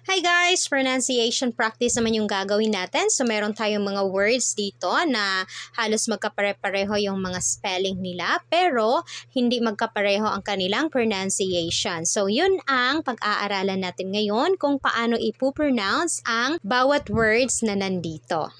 Hi guys! Pronunciation practice naman yung gagawin natin. So meron tayong mga words dito na halos magkapare-pareho yung mga spelling nila pero hindi magkapareho ang kanilang pronunciation. So yun ang pag-aaralan natin ngayon kung paano ipupronounce ang bawat words na nandito.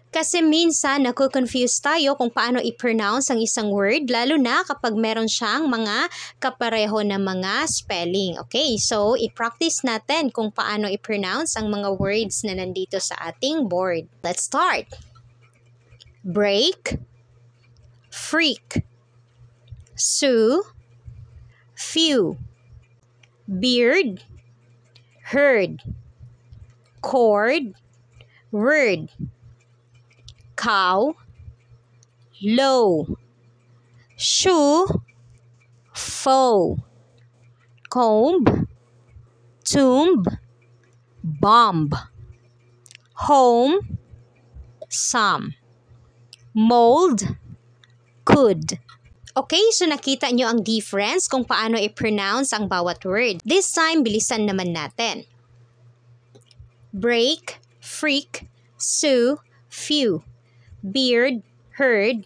Kasi minsan naku-confuse tayo kung paano i-pronounce ang isang word lalo na kapag meron siyang mga kapareho na mga spelling. Okay, so i-practice natin kung paano i-pronounce ang mga words na nandito sa ating board. Let's start. Break, freak, sue, few, beard, herd, cord, word, cow, low, shoe, foe, comb, tomb, bomb, home, some, mold, could. Okay, so nakita nyo ang difference kung paano i-pronounce ang bawat word. This time, bilisan naman natin. Break, freak, sue, few, beard, herd,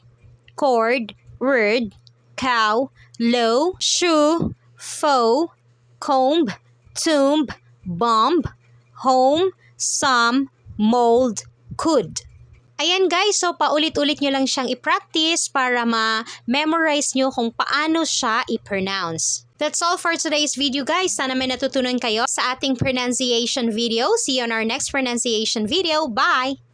cord, word, cow, low, shoe, foe, comb, tomb, bomb, home, some, mold, could. Ayan guys, so paulit-ulit nyo lang siyang i-practice para ma-memorize nyo kung paano siya i-pronounce. That's all for today's video guys. Sana may natutunan kayo sa ating pronunciation video. See you on our next pronunciation video. Bye!